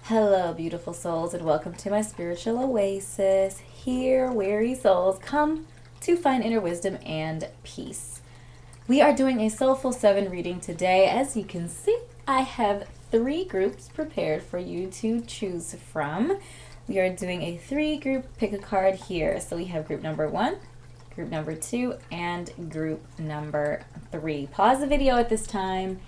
Hello, beautiful souls, and welcome to my spiritual oasis. Here, weary souls come to find inner wisdom and peace. We are doing a Soulful 7 reading today. As you can see, I have 3 groups prepared for you to choose from. We are doing a 3-group pick a card here. So we have group number 1, group number 2, and group number 3. Pause the video at this time.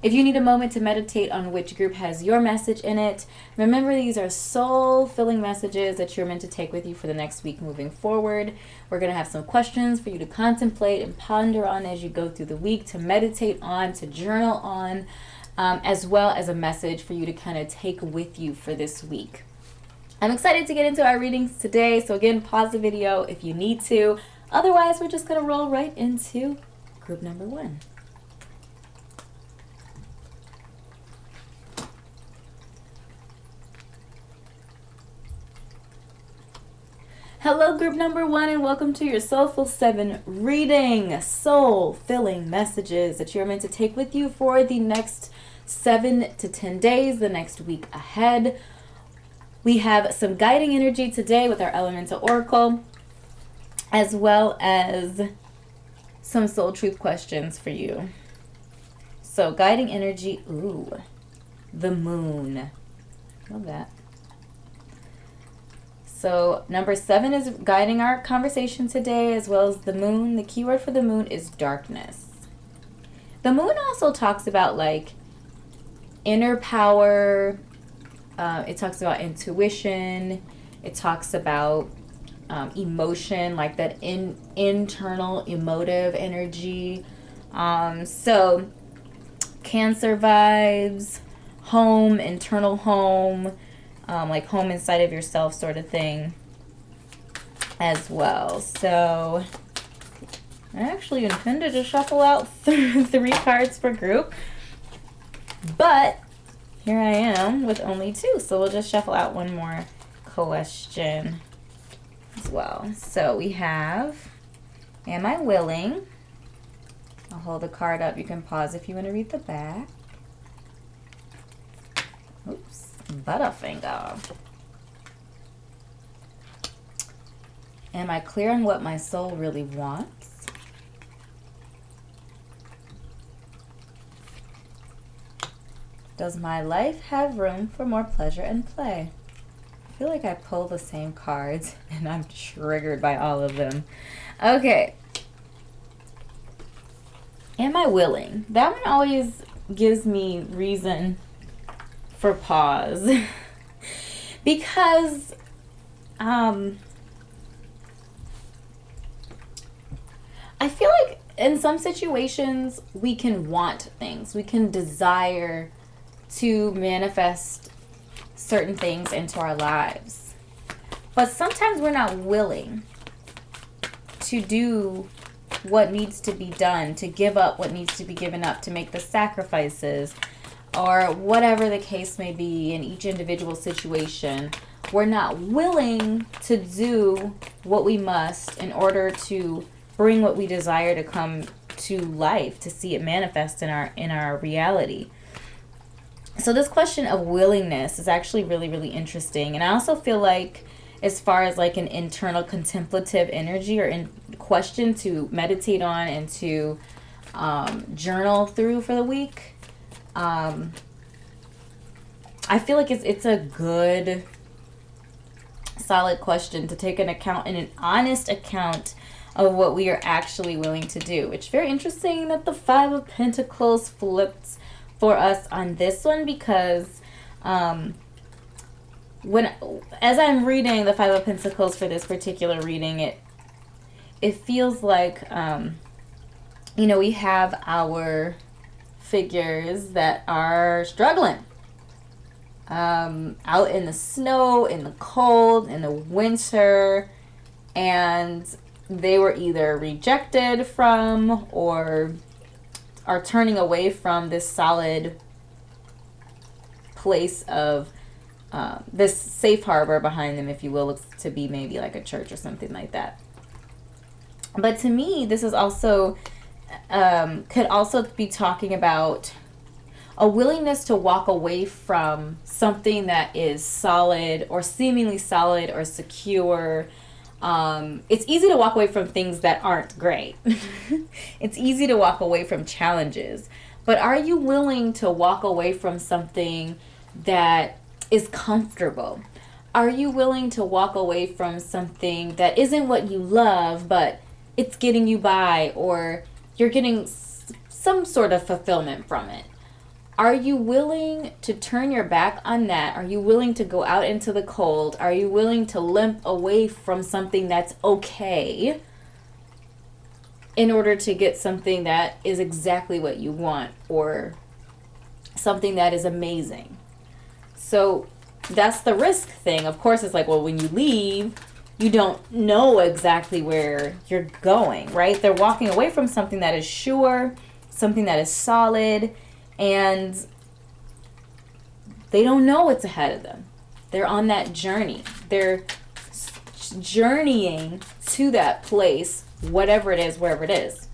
If you need a moment to meditate on which group has your message in it, remember these are soul-filling messages that you're meant to take with you for the next week moving forward. We're going to have some questions for you to contemplate and ponder on as you go through the week, to meditate on, to journal on, as well as a message for you to kind of take with you for this week. I'm excited to get into our readings today, so again, pause the video if you need to. Otherwise, we're just going to roll right into group number 1. Hello, group number 1, and welcome to your Soulful 7 reading. Soul-filling messages that you're meant to take with you for the next 7 to 10 days, the next week ahead. We have some guiding energy today with our Elemental Oracle, as well as some soul truth questions for you. So, guiding energy, the moon. Love that. So number 7 is guiding our conversation today, as well as the moon. The keyword for the moon is darkness. The moon also talks about like inner power. It talks about intuition. It talks about emotion, like that internal emotive energy. So Cancer vibes, home, internal home. Like home inside of yourself sort of thing as well. So I actually intended to shuffle out 3 cards per group, but here I am with only 2, so we'll just shuffle out one more question as well. So we have, am I willing? I'll hold the card up. You can pause if you want to read the back. Oops. Butterfinger. Am I clear on what my soul really wants? Does my life have room for more pleasure and play? I feel like I pull the same cards and I'm triggered by all of them. Okay. Am I willing? That one always gives me reason for pause because I feel like in some situations we can want things, we can desire to manifest certain things into our lives, but sometimes we're not willing to do what needs to be done, to give up what needs to be given up, to make the sacrifices, or whatever the case may be in each individual situation. We're not willing to do what we must in order to bring what we desire to come to life, to see it manifest in our reality. So this question of willingness is actually really, really interesting. And I also feel like as far as like an internal contemplative energy or in question to meditate on and to journal through for the week, I feel like it's a good, solid question to take an account and an honest account of what we are actually willing to do. It's very interesting that the 5 of Pentacles flipped for us on this one, because as I'm reading the 5 of Pentacles for this particular reading, it feels like we have our figures that are struggling out in the snow, in the cold, in the winter, and they were either rejected from or are turning away from this solid place of this safe harbor behind them, if you will. Looks to be maybe like a church or something like that. But to me, this is also could also be talking about a willingness to walk away from something that is solid or seemingly solid or secure. It's easy to walk away from things that aren't great. It's easy to walk away from challenges. But are you willing to walk away from something that is comfortable? Are you willing to walk away from something that isn't what you love, but it's getting you by, or you're getting some sort of fulfillment from it? Are you willing to turn your back on that? Are you willing to go out into the cold? Are you willing to limp away from something that's okay in order to get something that is exactly what you want, or something that is amazing? So that's the risk thing. Of course, it's like, well, when you leave, you don't know exactly where you're going, right? They're walking away from something that is sure, something that is solid, and they don't know what's ahead of them. They're on that journey. They're journeying to that place, whatever it is, wherever it is.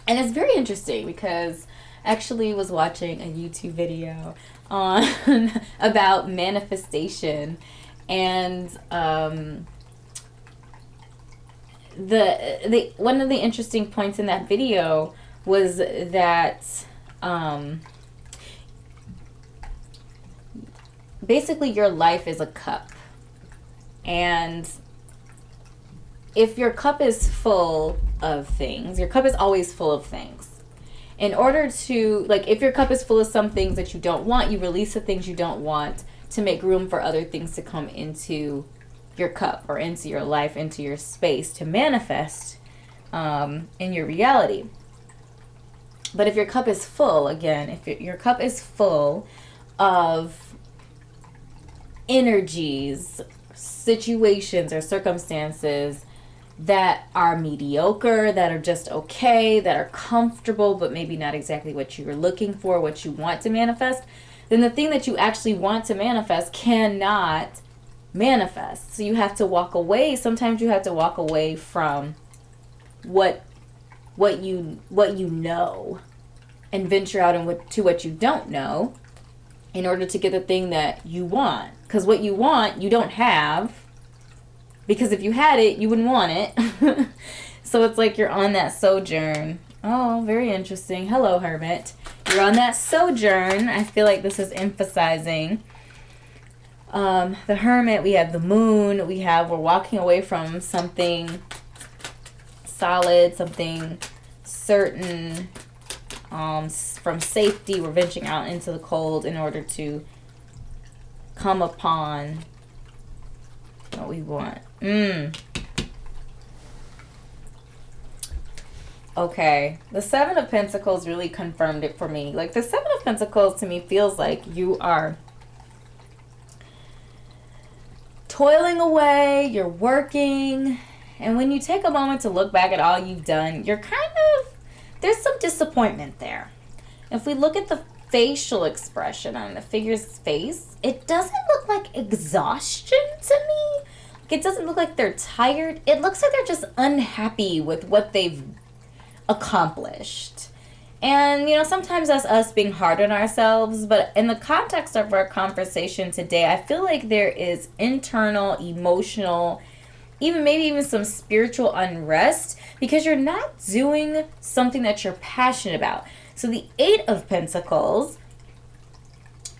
And it's very interesting because I actually was watching a YouTube video on about manifestation, and the one of the interesting points in that video was that basically your life is a cup, and if your cup is full of things, your cup is always full of things. In order to, like, if your cup is full of some things that you don't want, you release the things you don't want to make room for other things to come into your cup or into your life, into your space to manifest in your reality. But if your cup is full, again, if your cup is full of energies, situations, or circumstances that are mediocre, that are just okay, that are comfortable, but maybe not exactly what you were looking for, what you want to manifest, then the thing that you actually want to manifest cannot manifest. So you have to walk away. Sometimes you have to walk away from what you know and venture out to what you don't know in order to get the thing that you want. Because what you want, you don't have. Because if you had it, you wouldn't want it. So it's like you're on that sojourn. Oh, very interesting. Hello, Hermit. You're on that sojourn. I feel like this is emphasizing the Hermit. We have the Moon. We're walking away from something solid, something certain, from safety. We're venturing out into the cold in order to come upon what we want. Okay, the Seven of Pentacles really confirmed it for me. Like, the Seven of Pentacles to me feels like you are toiling away, you're working, and when you take a moment to look back at all you've done, you're there's some disappointment there. If we look at the facial expression on the figure's face, it doesn't look like exhaustion to me. It doesn't look like they're tired. It looks like they're just unhappy with what they've accomplished. And, sometimes that's us being hard on ourselves. But in the context of our conversation today, I feel like there is internal, emotional, maybe even some spiritual unrest because you're not doing something that you're passionate about. So the Eight of Pentacles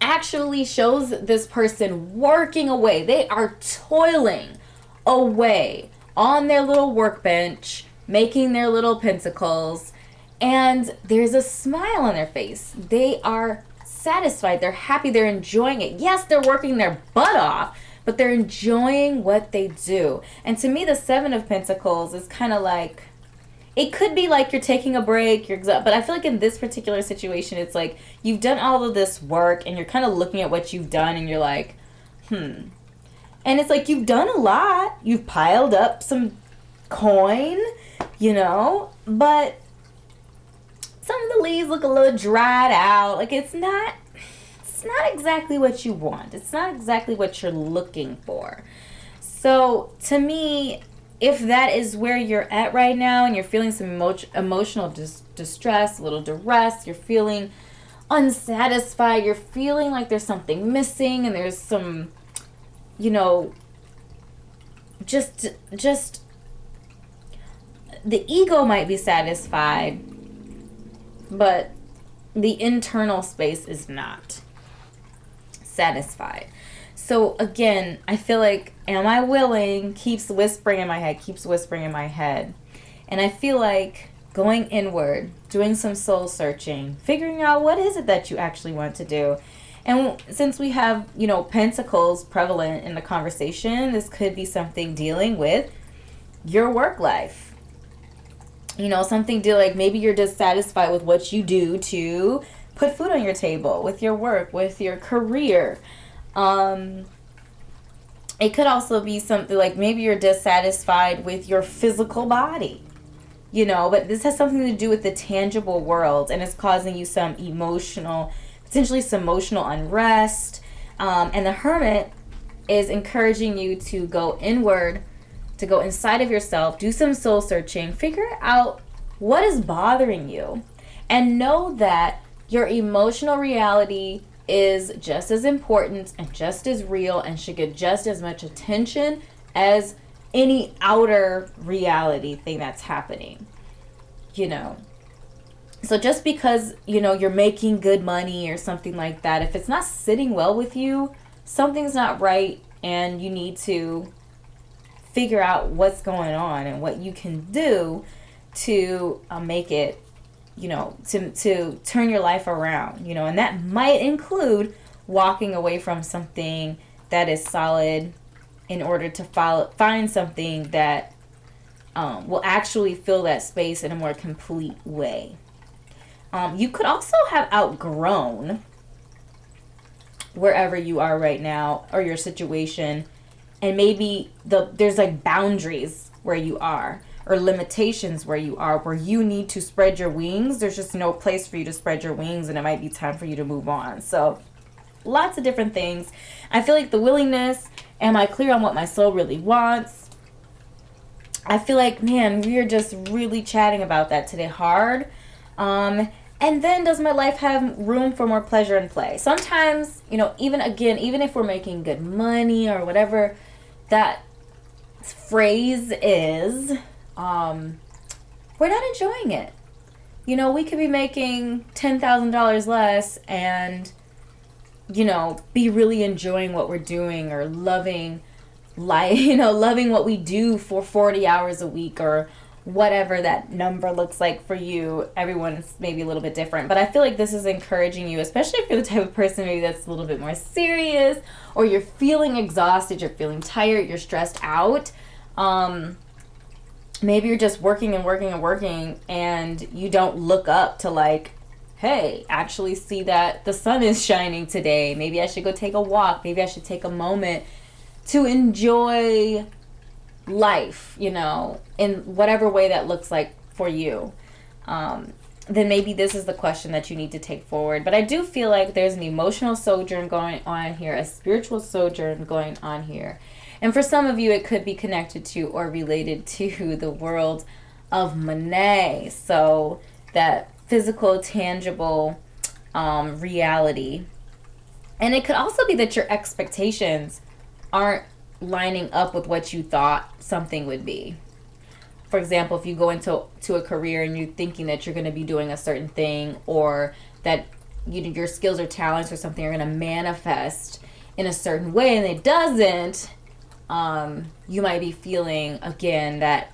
actually shows this person working away. They are toiling away on their little workbench, making their little pentacles, and there's a smile on their face. They are satisfied. They're happy. They're enjoying it. Yes, they're working their butt off, but they're enjoying what they do. And to me, the Seven of Pentacles is kind of like, it could be like you're taking a break, but I feel like in this particular situation, it's like you've done all of this work and you're kind of looking at what you've done and you're like, And it's like you've done a lot. You've piled up some coin, but some of the leaves look a little dried out. Like it's not exactly what you want. It's not exactly what you're looking for. So to me, if that is where you're at right now and you're feeling some emotional distress, a little duress, you're feeling unsatisfied, you're feeling like there's something missing and there's some, you know, just the ego might be satisfied, but the internal space is not satisfied. So again, I feel like, am I willing, keeps whispering in my head. And I feel like going inward, doing some soul searching, figuring out what is it that you actually want to do. And since we have, you know, pentacles prevalent in the conversation, this could be something dealing with your work life. You know, something like maybe you're dissatisfied with what you do to put food on your table, with your work, with your career. It could also be something like maybe you're dissatisfied with your physical body, you know, but this has something to do with the tangible world, and it's causing you some potentially some emotional unrest. And the Hermit is encouraging you to go inward, to go inside of yourself, do some soul searching, figure out what is bothering you, and know that your emotional reality is just as important and just as real and should get just as much attention as any outer reality thing that's happening, you know. So just because, you know, you're making good money or something like that, if it's not sitting well with you, something's not right, and you need to figure out what's going on and what you can do to make it, you know, to turn your life around, you know. And that might include walking away from something that is solid in order to find something that will actually fill that space in a more complete way. You could also have outgrown wherever you are right now or your situation, and maybe there's like boundaries where you are, or limitations where you are, where you need to spread your wings. There's just no place for you to spread your wings, and it might be time for you to move on. So lots of different things. I feel like the willingness, am I clear on what my soul really wants? I feel like, man, we are just really chatting about that today hard. And then, does my life have room for more pleasure and play? Sometimes, you know, even if we're making good money or whatever that phrase is, we're not enjoying it. You know, we could be making $10,000 less and, you know, be really enjoying what we're doing, or loving life, you know, loving what we do for 40 hours a week, or whatever that number looks like for you. Everyone's maybe a little bit different, but I feel like this is encouraging you, especially if you're the type of person maybe that's a little bit more serious, or you're feeling exhausted, you're feeling tired, you're stressed out. Maybe you're just working and you don't look up to, like, hey, actually see that the sun is shining today. Maybe I should go take a walk. Maybe I should take a moment to enjoy life, you know, in whatever way that looks like for you. Then maybe this is the question that you need to take forward. But I do feel like there's an emotional sojourn going on here, a spiritual sojourn going on here. And for some of you, it could be connected to or related to the world of Monet. So that physical, tangible reality. And it could also be that your expectations aren't lining up with what you thought something would be. For example, if you go into a career and you're thinking that you're going to be doing a certain thing, or that your skills or talents or something are going to manifest in a certain way and it doesn't, you might be feeling, again, that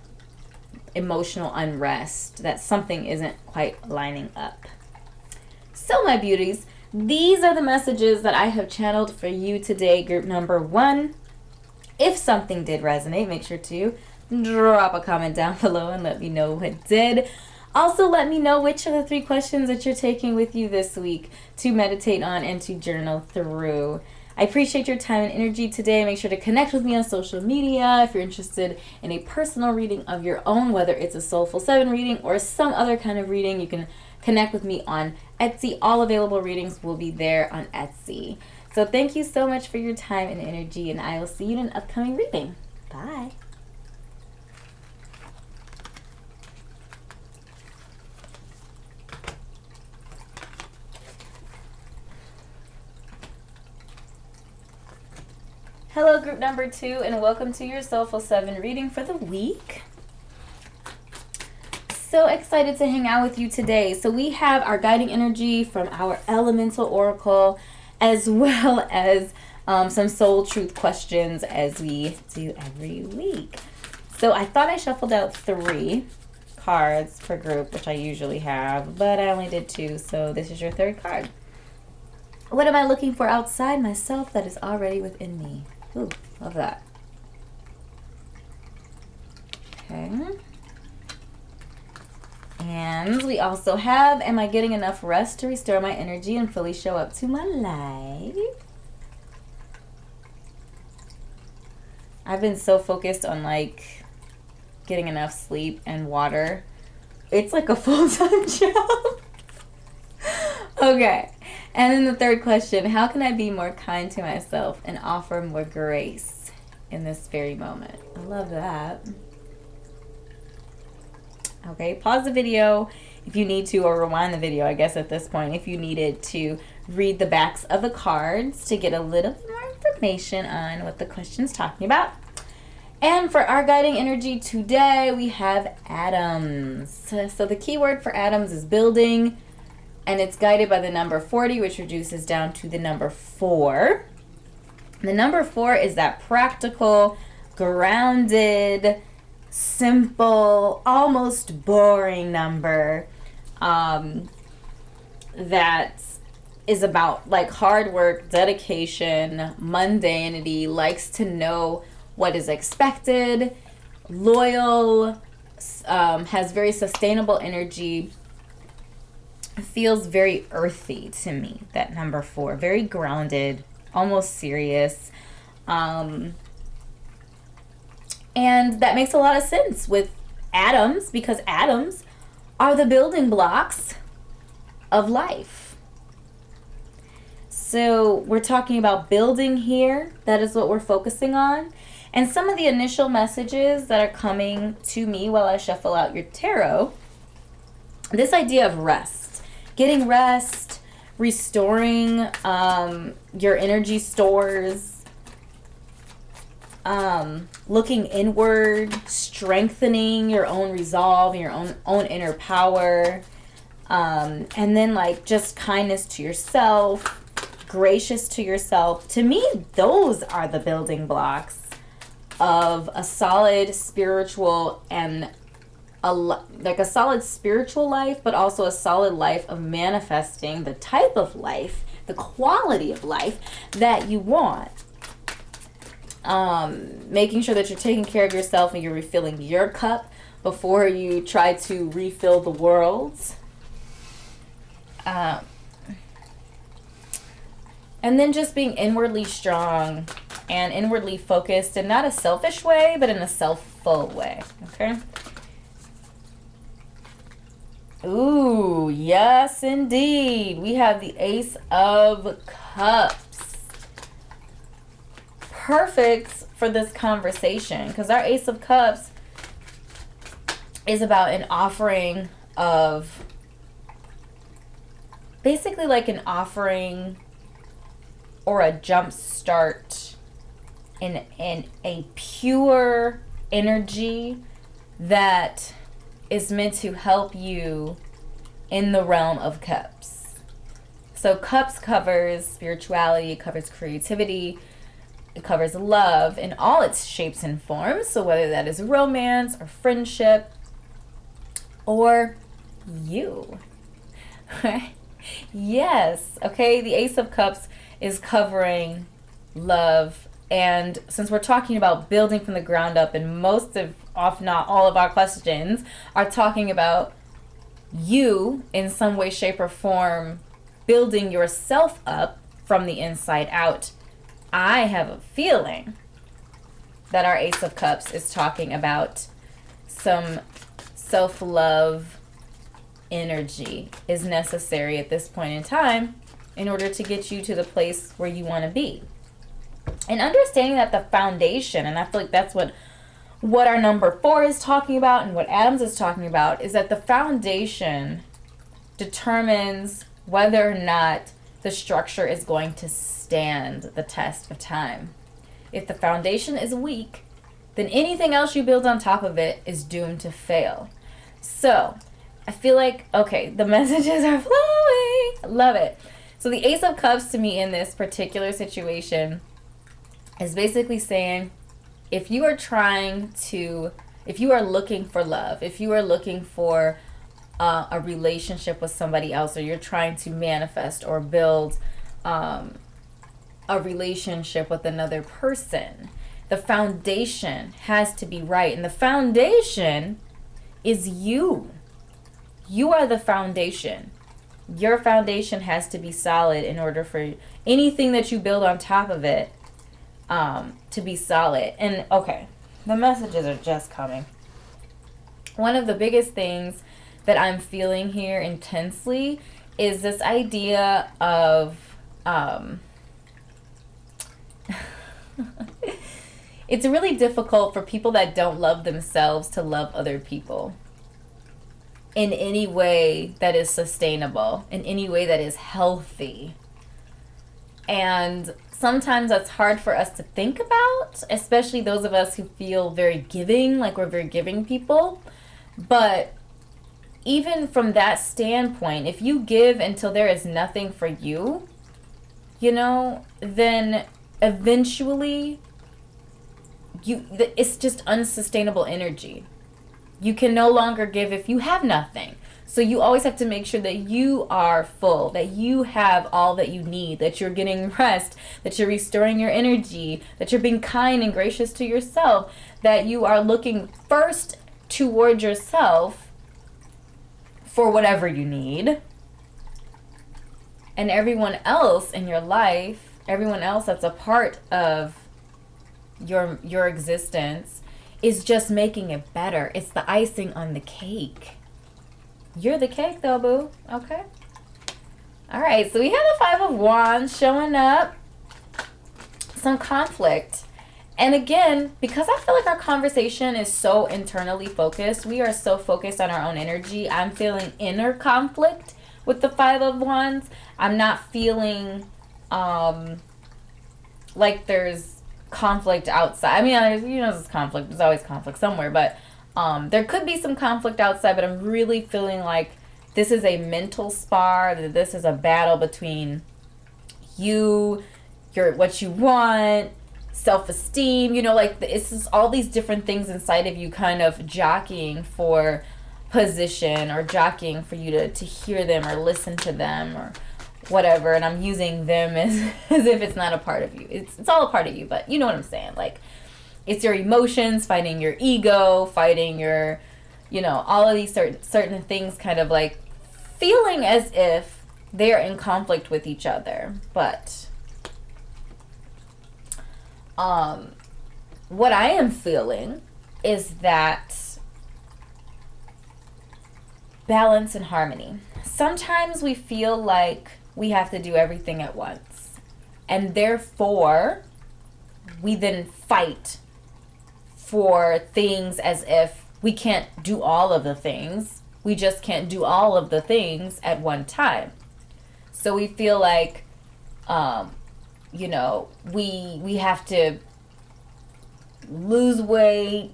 emotional unrest, that something isn't quite lining up. So, my beauties, these are the messages that I have channeled for you today, group number 1. If something did resonate, make sure to drop a comment down below and let me know what did. Also, let me know which of the 3 questions that you're taking with you this week to meditate on and to journal through. I appreciate your time and energy today. Make sure to connect with me on social media if you're interested in a personal reading of your own, whether it's a Soulful 7 reading or some other kind of reading. You can connect with me on Etsy. All available readings will be there on Etsy. So thank you so much for your time and energy, and I will see you in an upcoming reading. Bye. Hello, group number 2, and welcome to your Soulful 7 reading for the week. So excited to hang out with you today. So we have our guiding energy from our elemental oracle, as well as some soul truth questions, as we do every week. So I thought I shuffled out 3 cards per group, which I usually have, but I only did 2, so this is your 3rd card. What am I looking for outside myself that is already within me? Ooh, love that. Okay. And we also have, am I getting enough rest to restore my energy and fully show up to my life? I've been so focused on like getting enough sleep and water. It's like a full-time job. Okay. And then the 3rd question, how can I be more kind to myself and offer more grace in this very moment? I love that. Okay, pause the video if you need to, or rewind the video, I guess, at this point, if you needed to read the backs of the cards to get a little more information on what the question's talking about. And for our guiding energy today, we have atoms. So the key word for atoms is building, and it's guided by the number 40, which reduces down to the number 4. The number 4 is that practical, grounded, simple, almost boring number that is about like hard work, dedication, mundanity, likes to know what is expected, loyal, has very sustainable energy, feels very earthy to me, that number 4. Very grounded, almost serious. And that makes a lot of sense with atoms, because atoms are the building blocks of life. So we're talking about building here. That is what we're focusing on. And some of the initial messages that are coming to me while I shuffle out your tarot, this idea of rest. Getting rest, restoring your energy stores, looking inward, strengthening your own resolve, your own inner power, and then like just kindness to yourself, gracious to yourself. To me, those are the building blocks of a solid spiritual and a solid spiritual life, but also a solid life of manifesting the type of life, the quality of life that you want. Making sure that you're taking care of yourself and you're refilling your cup before you try to refill the world's. And then just being inwardly strong and inwardly focused, in not a selfish way, but in a self-full way. Okay? Ooh, yes, indeed. We have the Ace of Cups. Perfect for this conversation, because our Ace of Cups is about an offering of, basically like an offering or a jump start in a pure energy that is meant to help you in the realm of cups. So cups covers spirituality, it covers creativity, it covers love in all its shapes and forms. So whether that is romance or friendship or you. Yes, okay, the Ace of Cups is covering love. And since we're talking about building from the ground up, and most of, if not all of our questions are talking about you in some way, shape, or form, building yourself up from the inside out, I have a feeling that our Ace of Cups is talking about some self-love energy is necessary at this point in time in order to get you to the place where you want to be. And understanding that the foundation, and I feel like that's what our number 4 is talking about and what Adams is talking about, is that the foundation determines whether or not the structure is going to stand the test of time. If the foundation is weak, then anything else you build on top of it is doomed to fail. So I feel like, okay, the messages are flowing. Love it. So the Ace of Cups to me in this particular situation is basically saying, if you are looking for love, if you are looking for a relationship with somebody else, or you're trying to manifest or build a relationship with another person, the foundation has to be right. And the foundation is you. You are the foundation. Your foundation has to be solid in order for anything that you build on top of it to be solid. And okay, the messages are just coming. One of the biggest things that I'm feeling here intensely is this idea of it's really difficult for people that don't love themselves to love other people in any way that is sustainable, in any way that is healthy. And sometimes that's hard for us to think about, especially those of us who feel very giving, like we're very giving people. But even from that standpoint, if you give until there is nothing for you, you know, then eventually it's just unsustainable energy. You can no longer give if you have nothing. So you always have to make sure that you are full, that you have all that you need, that you're getting rest, that you're restoring your energy, that you're being kind and gracious to yourself, that you are looking first toward yourself for whatever you need. And everyone else in your life, everyone else that's a part of your existence, is just making it better. It's the icing on the cake. You're the cake though, boo. Okay. All right, so we have the Five of Wands showing up. Some conflict. And again, because I feel like our conversation is so internally focused, we are so focused on our own energy, I'm feeling inner conflict with the Five of Wands. I'm not feeling like there's conflict outside. I mean, there's conflict. There's always conflict somewhere, but there could be some conflict outside, but I'm really feeling like this is a mental spar, that this is a battle between you, what you want, self-esteem, like it's just all these different things inside of you kind of jockeying for position, or jockeying for you to hear them or listen to them or whatever. And I'm using them as if it's not a part of you. It's all a part of you, but you know what I'm saying. Like, it's your emotions fighting your ego, fighting your, all of these certain things, kind of like feeling as if they're in conflict with each other. But what I am feeling is that balance and harmony. Sometimes we feel like we have to do everything at once, and therefore we then fight for things as if we can't do all of the things. We just can't do all of the things at one time. So we feel like we have to lose weight,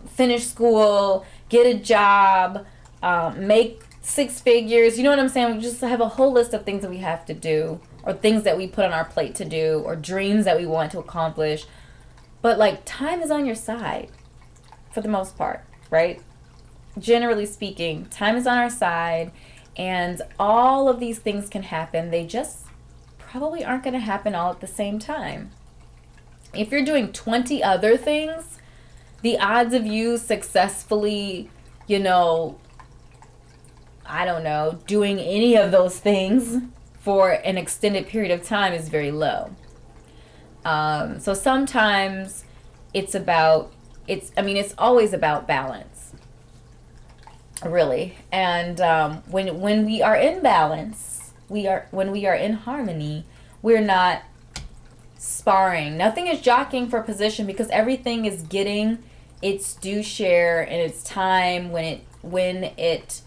finish school, get a job, make 6 figures. You know what I'm saying? We just have a whole list of things that we have to do, or things that we put on our plate to do, or dreams that we want to accomplish. But like, time is on your side for the most part, right? Generally speaking, time is on our side, and all of these things can happen. They just probably aren't going to happen all at the same time. If you're doing 20 other things, the odds of you successfully, doing any of those things for an extended period of time is very low. So sometimes it's always about balance, really. And when we are in balance, when we are in harmony, we're not sparring. Nothing is jockeying for position, because everything is getting its due share and its time when it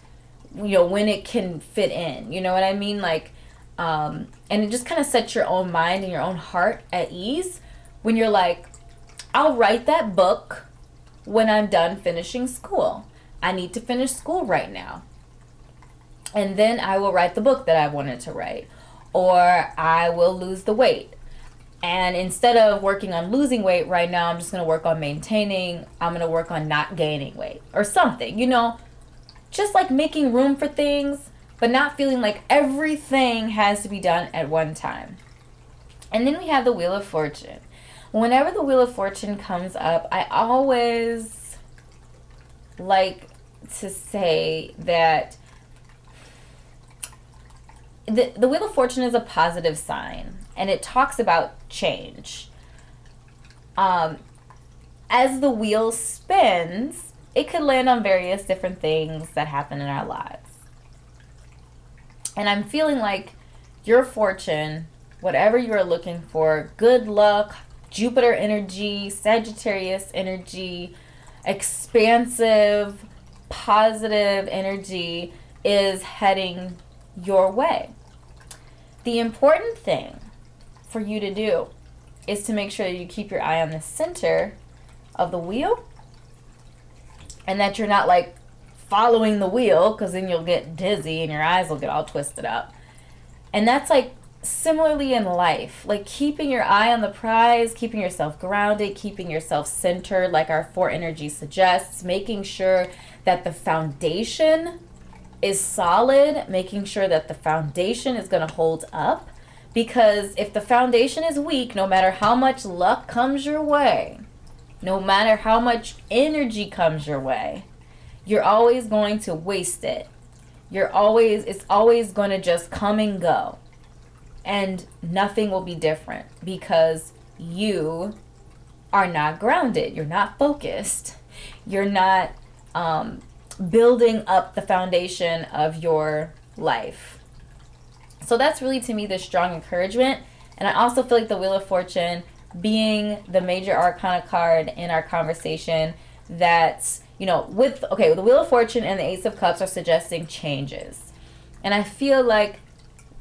can fit in. You know what I mean? Like, And it just kind of sets your own mind and your own heart at ease when you're like, I'll write that book when I'm done finishing school. I need to finish school right now. And then I will write the book that I wanted to write. Or I will lose the weight. And instead of working on losing weight right now, I'm just going to work on maintaining. I'm going to work on not gaining weight or something, you know, just like making room for things, but not feeling like everything has to be done at one time. And then we have the Wheel of Fortune. Whenever the Wheel of Fortune comes up, I always like to say that the Wheel of Fortune is a positive sign, and it talks about change. As the wheel spins, it could land on various different things that happen in our lives. And I'm feeling like your fortune, whatever you're looking for, good luck, Jupiter energy, Sagittarius energy, expansive, positive energy is heading your way. The important thing for you to do is to make sure that you keep your eye on the center of the wheel and that you're not like following the wheel, because then you'll get dizzy and your eyes will get all twisted up. And that's like similarly in life, like keeping your eye on the prize, keeping yourself grounded, keeping yourself centered like our 4 energy suggests, making sure that the foundation is solid, making sure that the foundation is going to hold up. Because if the foundation is weak, no matter how much luck comes your way, no matter how much energy comes your way, you're always going to waste it. It's always going to just come and go. And nothing will be different because you are not grounded. You're not focused. You're not building up the foundation of your life. So that's really, to me, the strong encouragement. And I also feel like the Wheel of Fortune being the major arcana card in our conversation, that's, you know, with the Wheel of Fortune and the Ace of Cups are suggesting changes. And I feel like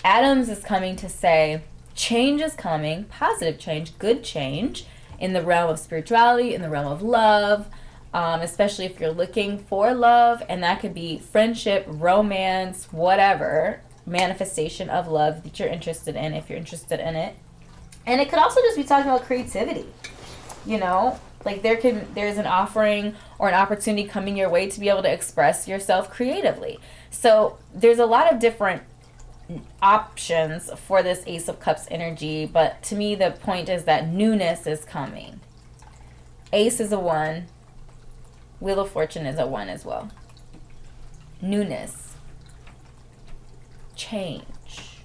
Adams is coming to say change is coming, positive change, good change in the realm of spirituality, in the realm of love, especially if you're looking for love, and that could be friendship, romance, whatever manifestation of love that you're interested in, if you're interested in it. And it could also just be talking about creativity, you know, like there's an offering or an opportunity coming your way to be able to express yourself creatively. So there's a lot of different options for this Ace of Cups energy, but to me the point is that newness is coming. Ace is a 1, Wheel of Fortune is a 1 as well. Newness, change,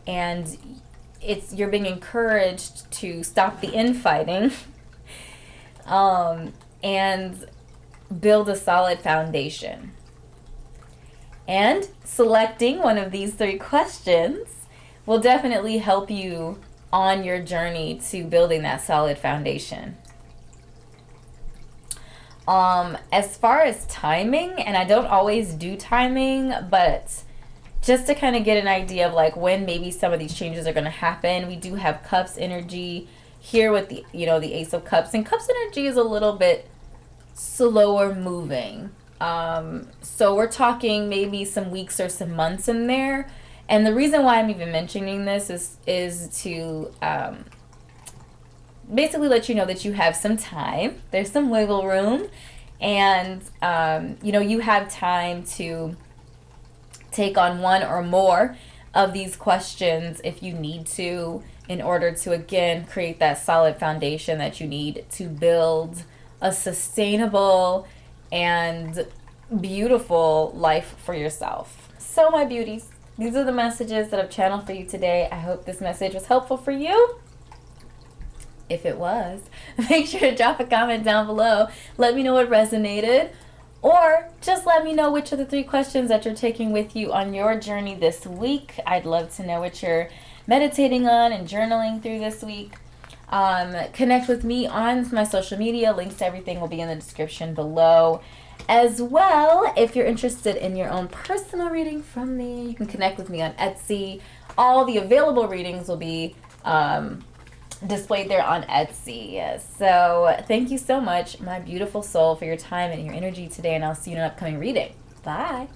and you're being encouraged to stop the infighting and build a solid foundation. And selecting one of these 3 questions will definitely help you on your journey to building that solid foundation. As far as timing, and I don't always do timing, but just to kind of get an idea of like when maybe some of these changes are going to happen, we do have Cups energy here with the, you know, the Ace of Cups, and Cups energy is a little bit slower moving. So we're talking maybe some weeks or some months in there. And the reason why I'm even mentioning this is to basically let you know that you have some time. There's some wiggle room, and you know, you have time to take on one or more of these questions if you need to, in order to again create that solid foundation that you need to build a sustainable and beautiful life for yourself. So my beauties, these are the messages that I've channeled for you today. I hope this message was helpful for you. If it was, make sure to drop a comment down below. Let me know what resonated, or just let me know which of the 3 questions that you're taking with you on your journey this week. I'd love to know what you're meditating on and journaling through this week. Connect with me on my social media. Links to everything will be in the description below. As well, if you're interested in your own personal reading from me, you can connect with me on Etsy. All the available readings will be displayed there on Etsy. So thank you so much, my beautiful soul, for your time and your energy today, and I'll see you in an upcoming reading. Bye.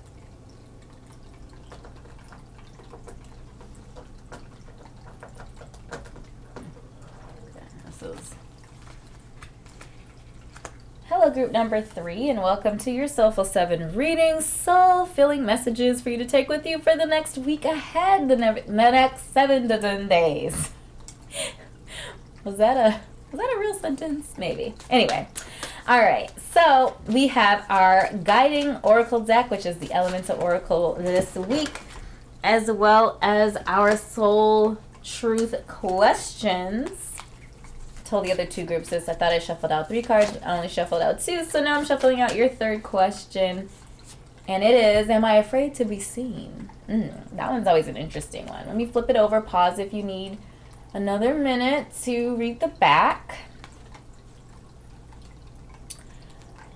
Hello, group number 3, and welcome to your Soulful 7 reading. Soul-filling messages for you to take with you for the next week ahead, the next 7 to 10 days. Was that a real sentence? Maybe. Anyway, all right. So we have our guiding oracle deck, which is the Elemental Oracle this week, as well as our soul truth questions. Told the other 2 groups this. I thought I shuffled out 3 cards. I only shuffled out 2, so now I'm shuffling out your 3rd question. And it is, am I afraid to be seen? That one's always an interesting one. Let me flip it over. Pause if you need another minute to read the back.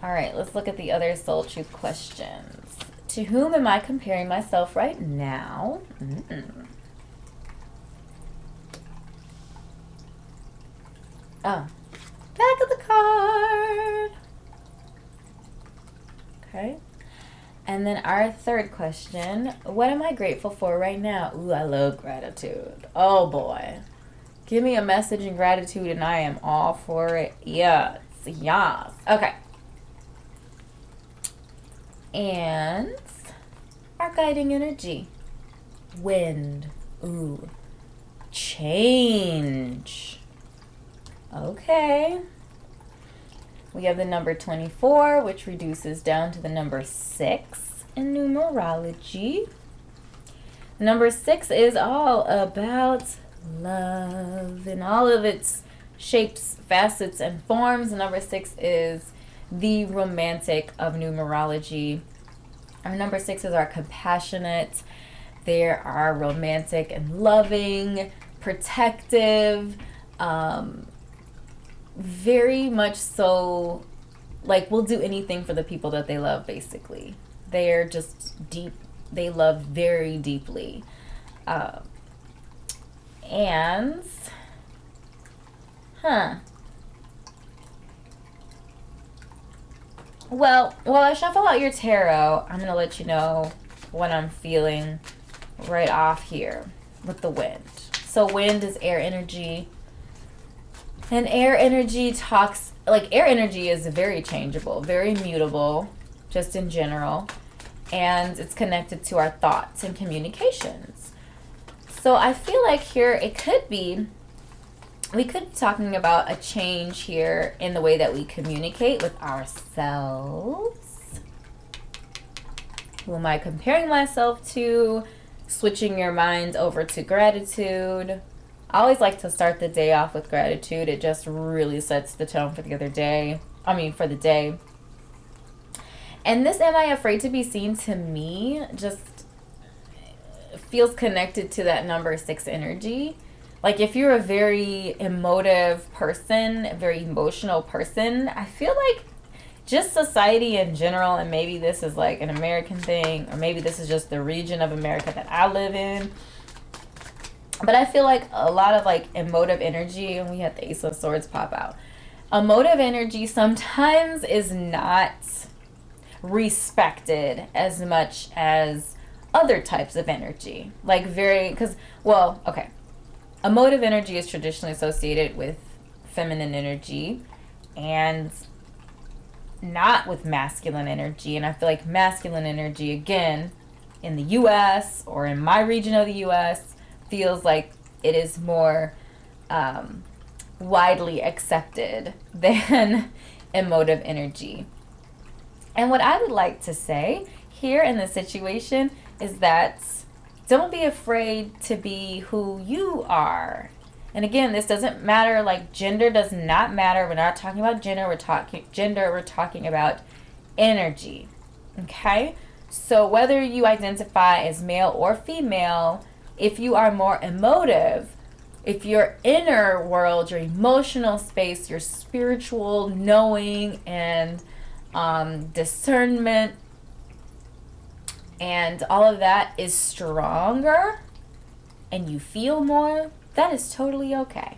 All right, let's look at the other soul truth questions. To whom am I comparing myself right now? Oh, back of the card. Okay. And then our 3rd question, what am I grateful for right now? Ooh, I love gratitude. Oh boy. Give me a message in gratitude and I am all for it. Yes. Yes. Okay. And our guiding energy. Wind. Ooh. Change. Okay. We have the number 24, which reduces down to the number 6 in numerology. Number 6 is all about love in all of its shapes, facets, and forms. Number 6 is the romantic of numerology. Our number 6 is our compassionate. They are romantic and loving, protective, very much so, like, will do anything for the people that they love, basically. They're just deep. They love very deeply. Well, while I shuffle out your tarot, I'm going to let you know what I'm feeling right off here with the wind. So wind is air energy. And air energy talks, like, air energy is very changeable, very mutable, just in general. And it's connected to our thoughts and communications. So I feel like here we could be talking about a change here in the way that we communicate with ourselves. Who am I comparing myself to? Switching your mind over to gratitude. I always like to start the day off with gratitude. It just really sets the tone for the day. And this am I afraid to be seen to me just feels connected to that number 6 energy. Like, if you're a very emotive person, a very emotional person, I feel like just society in general, and maybe this is like an American thing, or maybe this is just the region of America that I live in, but I feel like a lot of, like, emotive energy, and we had the Ace of Swords pop out. Emotive energy sometimes is not respected as much as other types of energy. Like, emotive energy is traditionally associated with feminine energy and not with masculine energy. And I feel like masculine energy, again, in the U.S. or in my region of the U.S., feels like it is more widely accepted than emotive energy. And what I would like to say here in this situation is that don't be afraid to be who you are. And again, this doesn't matter, like, gender does not matter. We're not talking about gender, we're talking about energy. Okay? So whether you identify as male or female, if you are more emotive, if your inner world, your emotional space, your spiritual knowing and discernment, and all of that is stronger and you feel more, that is totally okay.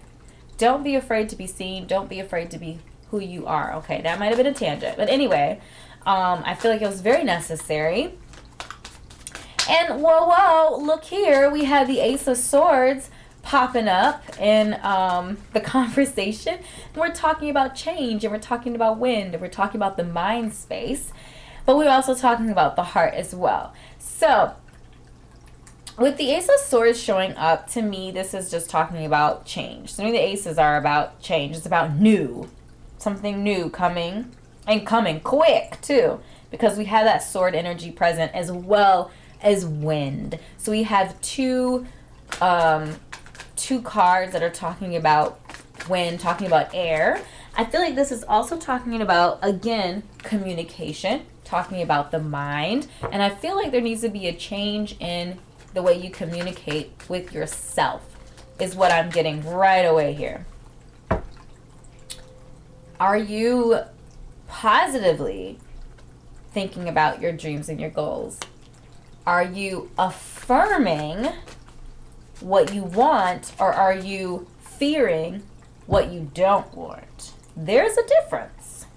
Don't be afraid to be seen. Don't be afraid to be who you are. Okay, that might have been a tangent. But anyway, I feel like it was very necessary. And whoa, look here. We have the Ace of Swords popping up in the conversation. We're talking about change, and we're talking about wind, and we're talking about the mind space. But we're also talking about the heart as well. So, with the Ace of Swords showing up, to me, this is just talking about change. To me, the aces are about change. It's about new. Something new coming, and coming quick, too. Because we have that sword energy present as well as wind. So we have two cards that are talking about wind, talking about air. I feel like this is also talking about, again, communication, talking about the mind. And I feel like there needs to be a change in the way you communicate with yourself, is what I'm getting right away here. Are you positively thinking about your dreams and your goals? Are you affirming what you want, or are you fearing what you don't want? There's a difference.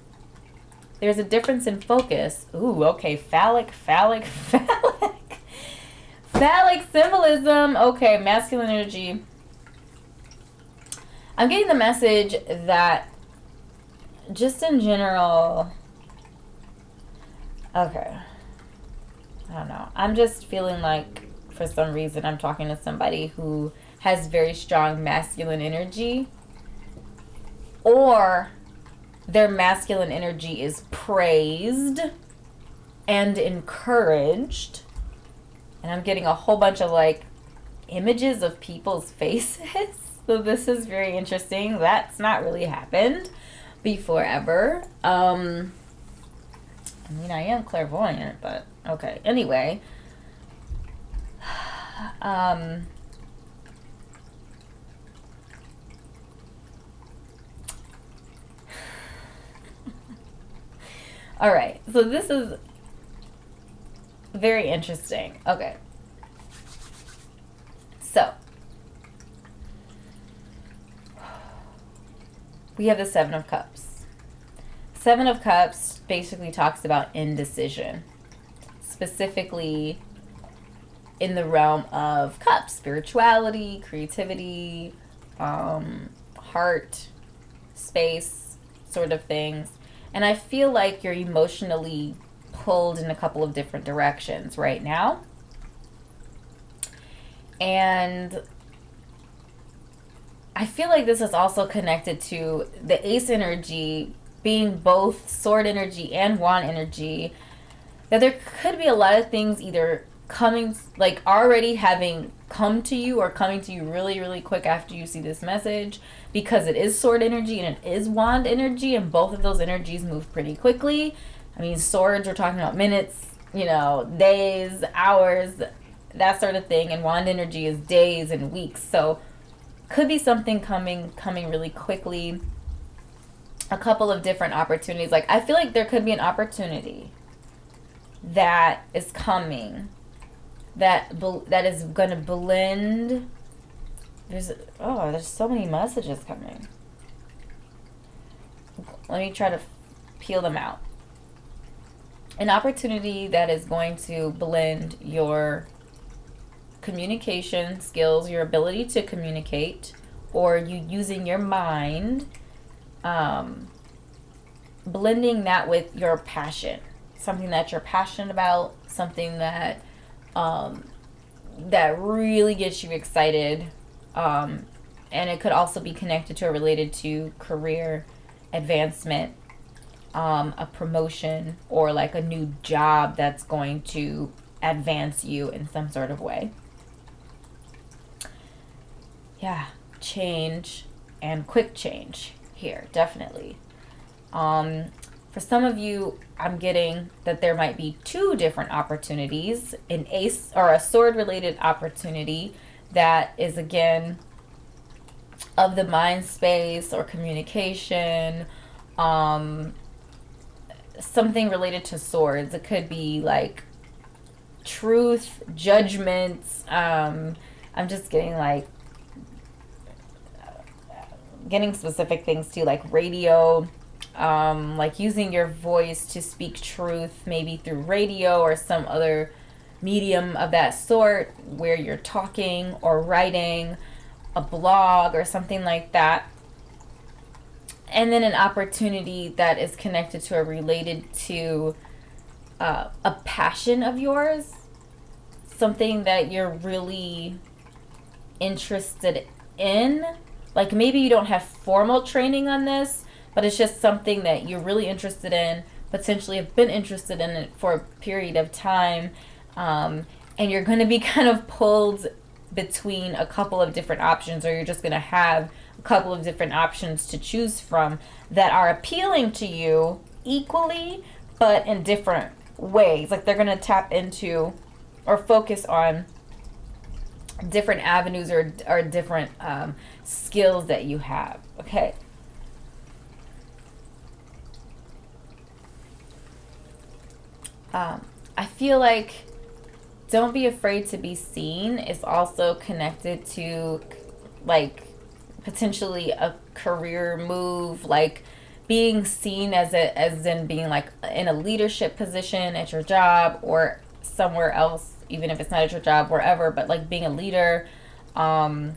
There's a difference in focus. Ooh, okay, phallic. Phallic symbolism. Okay, masculine energy. I'm getting the message that just in general, okay, I don't know. I'm just feeling like for some reason I'm talking to somebody who has very strong masculine energy, or their masculine energy is praised and encouraged. And I'm getting a whole bunch of like images of people's faces. So this is very interesting. That's not really happened before ever. I mean, I am clairvoyant, but okay. Anyway, all right. So this is very interesting. Okay. So we have the Seven of Cups. Seven of Cups basically talks about indecision, specifically in the realm of cups, spirituality, creativity, heart, space, sort of things. And I feel like you're emotionally pulled in a couple of different directions right now. And I feel like this is also connected to the ace energy being both sword energy and wand energy, that there could be a lot of things either coming, like already having come to you, or coming to you really, really quick after you see this message, because it is sword energy and it is wand energy, and both of those energies move pretty quickly. I mean, swords, we're talking about minutes, days, hours, that sort of thing, and wand energy is days and weeks. So could be something coming really quickly. A couple of different opportunities. Like, I feel like there could be an opportunity that is coming that is going to blend. There's so many messages coming. Let me try to peel them out. An opportunity that is going to blend your communication skills, your ability to communicate, or you using your mind, blending that with your passion, something that you're passionate about, something that that really gets you excited, and it could also be connected to or related to career advancement, a promotion, or like a new job that's going to advance you in some sort of way. Yeah, change, and quick change here, definitely. For some of you, I'm getting that there might be two different opportunities, an ace or a sword related opportunity that is, again, of the mind space or communication, something related to swords. It could be like truth, judgments. I'm just getting like getting specific things too, like radio, like using your voice to speak truth, maybe through radio or some other medium of that sort where you're talking or writing a blog or something like that. And then an opportunity that is connected to or related to a passion of yours, something that you're really interested in. Like maybe you don't have formal training on this, but it's just something that you're really interested in, potentially have been interested in it for a period of time, and you're going to be kind of pulled between a couple of different options, or you're just going to have a couple of different options to choose from that are appealing to you equally, but in different ways. Like they're going to tap into or focus on different avenues or different skills that you have. Okay. I feel like don't be afraid to be seen is also connected to like potentially a career move, like being seen as in being like in a leadership position at your job or somewhere else, even if it's not at your job, wherever, but like being a leader, having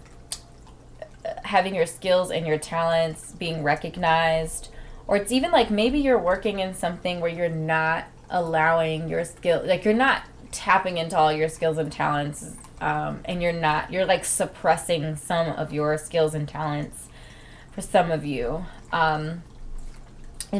your skills and your talents being recognized. Or it's even like maybe you're working in something where you're not allowing your skill, like you're not tapping into all your skills and talents, and you're like suppressing some of your skills and talents for some of you. And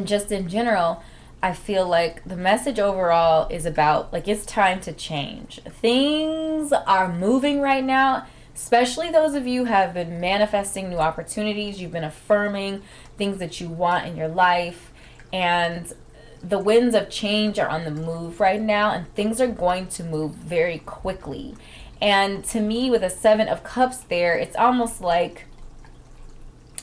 just in general, I feel like the message overall is about like it's time to change. Things are moving right now, especially those of you who have been manifesting new opportunities. You've been affirming things that you want in your life, and the winds of change are on the move right now, and things are going to move very quickly. And to me, with a 7 of Cups there, it's almost like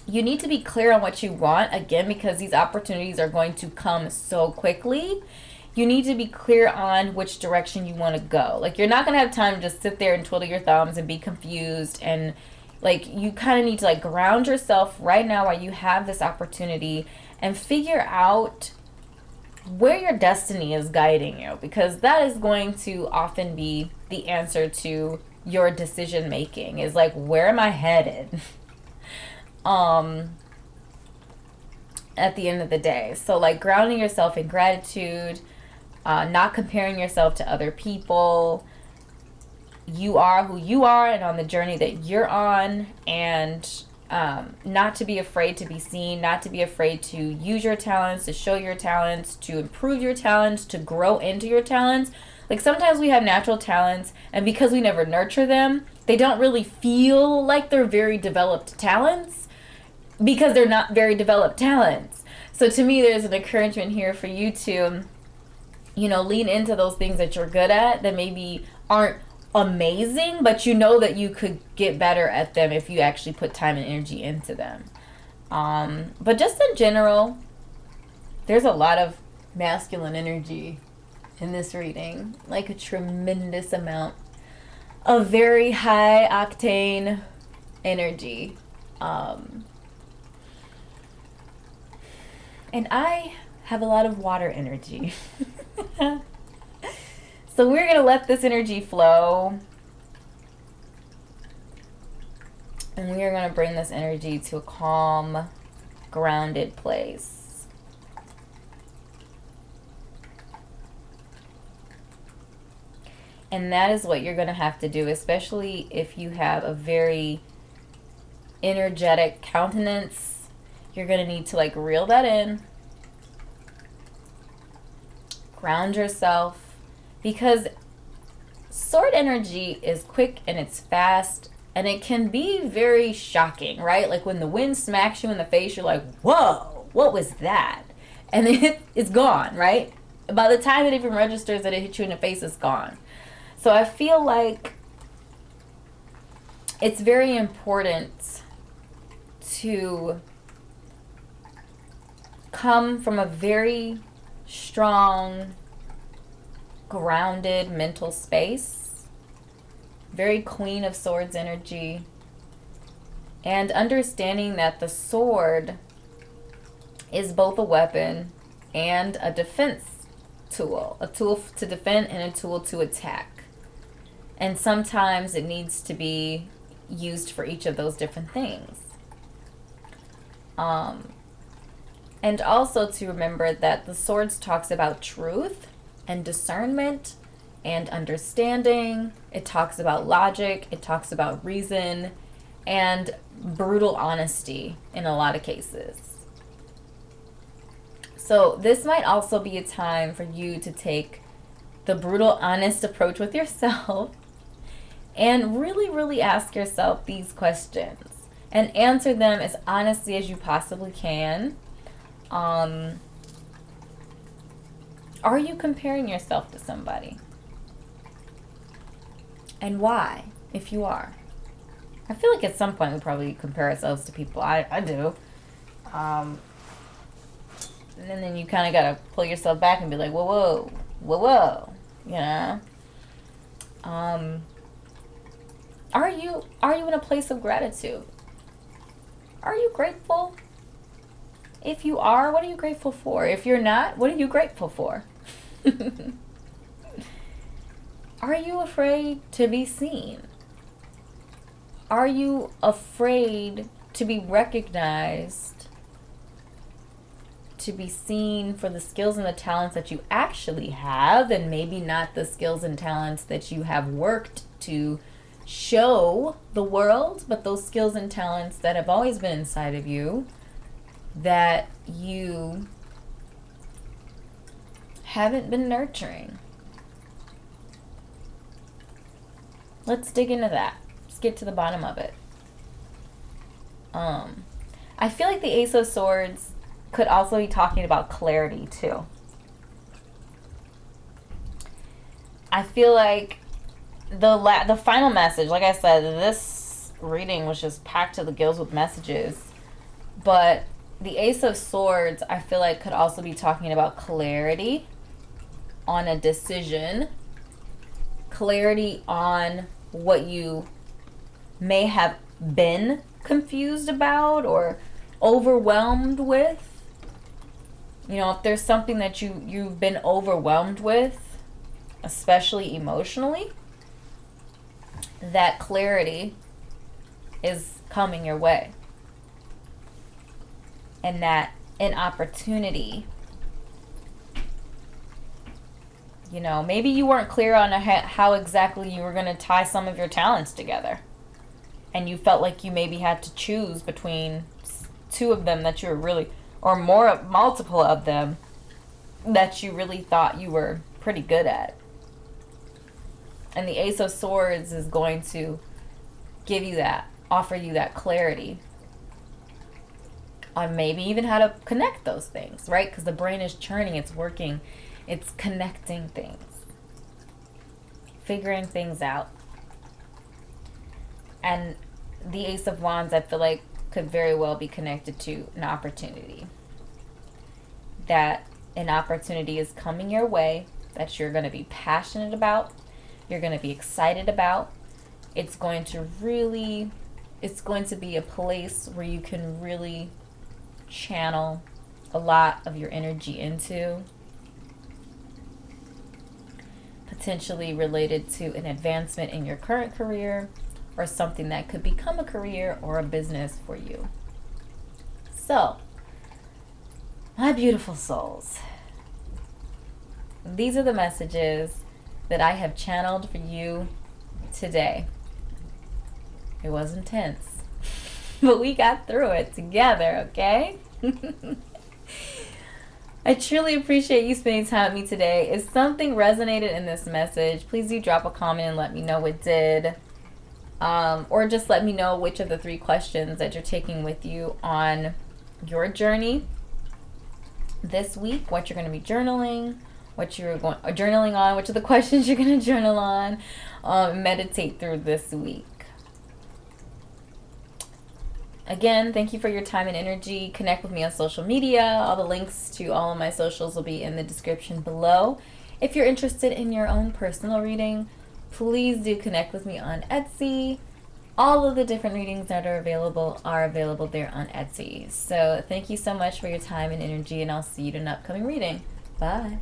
you need to be clear on what you want, again, because these opportunities are going to come so quickly. You need to be clear on which direction you want to go. Like, you're not going to have time to just sit there and twiddle your thumbs and be confused. And, like, you kind of need to, like, ground yourself right now while you have this opportunity and figure out where your destiny is guiding you, because that is going to often be the answer to your decision making, is like, where am I headed? At the end of the day. So like grounding yourself in gratitude, not comparing yourself to other people. You are who you are and on the journey that you're on, and not to be afraid to be seen, not to be afraid to use your talents, to show your talents, to improve your talents, to grow into your talents. Like sometimes we have natural talents, and because we never nurture them, they don't really feel like they're very developed talents, because they're not very developed talents. So to me, there's an encouragement here for you to, you know, lean into those things that you're good at that maybe aren't amazing, but you know that you could get better at them if you actually put time and energy into them. But just in general, there's a lot of masculine energy in this reading, like a tremendous amount of very high octane energy. And I have a lot of water energy. So we're going to let this energy flow. And we are going to bring this energy to a calm, grounded place. And that is what you're going to have to do, especially if you have a very energetic countenance. You're going to need to like reel that in. Ground yourself, because sword energy is quick and it's fast, and it can be very shocking, right? Like when the wind smacks you in the face, you're like, whoa, what was that? And then it's gone, right? By the time it even registers that it hit you in the face, it's gone. So I feel like it's very important to come from a very strong, grounded mental space. Very Queen of Swords energy. And understanding that the sword is both a weapon and a defense tool. A tool to defend and a tool to attack. And sometimes it needs to be used for each of those different things. And also to remember that the swords talks about truth and discernment and understanding. It talks about logic. It talks about reason and brutal honesty in a lot of cases. So this might also be a time for you to take the brutal, honest approach with yourself and really, really ask yourself these questions and answer them as honestly as you possibly can. Are you comparing yourself to somebody? And why, if you are? I feel like at some point we probably compare ourselves to people. I do. And then you kind of got to pull yourself back and be like, whoa, whoa, whoa, whoa. You know? Are you in a place of gratitude? Are you grateful? If you are, what are you grateful for? If you're not, what are you grateful for? Are you afraid to be seen? Are you afraid to be recognized, to be seen for the skills and the talents that you actually have, and maybe not the skills and talents that you have worked to show the world, but those skills and talents that have always been inside of you that you haven't been nurturing? Let's dig into that. Let's get to the bottom of it. I feel like the Ace of Swords could also be talking about clarity too. I feel like the final message, like I said, this reading was just packed to the gills with messages, but the Ace of Swords, I feel like, could also be talking about clarity on a decision, clarity on what you may have been confused about or overwhelmed with. You know, if there's something that you've been overwhelmed with, especially emotionally, that clarity is coming your way. And that an opportunity, you know, maybe you weren't clear on how exactly you were going to tie some of your talents together. And you felt like you maybe had to choose between two of them that you were really, or multiple of them that you really thought you were pretty good at. And the Ace of Swords is going to give you that, offer you that clarity on maybe even how to connect those things, right? Because the brain is churning, it's working, it's connecting things, figuring things out. And the Ace of Wands, I feel like, could very well be connected to an opportunity. That an opportunity is coming your way that you're going to be passionate about, you're going to be excited about. It's going to be a place where you can really channel a lot of your energy into, potentially related to an advancement in your current career or something that could become a career or a business for you. So, my beautiful souls, these are the messages that I have channeled for you today. It was intense, but we got through it together, okay? I truly appreciate you spending time with me today. If something resonated in this message, please do drop a comment and let me know it did. Or just let me know which of the 3 questions that you're taking with you on your journey this week, what you're going to be journaling, what you're journaling on, which are the questions you're going to journal on, meditate through this week. Again, thank you for your time and energy. Connect with me on social media. All the links to all of my socials will be in the description below. If you're interested in your own personal reading, please do connect with me on Etsy. All of the different readings that are available there on Etsy. So thank you so much for your time and energy, and I'll see you in an upcoming reading. Bye.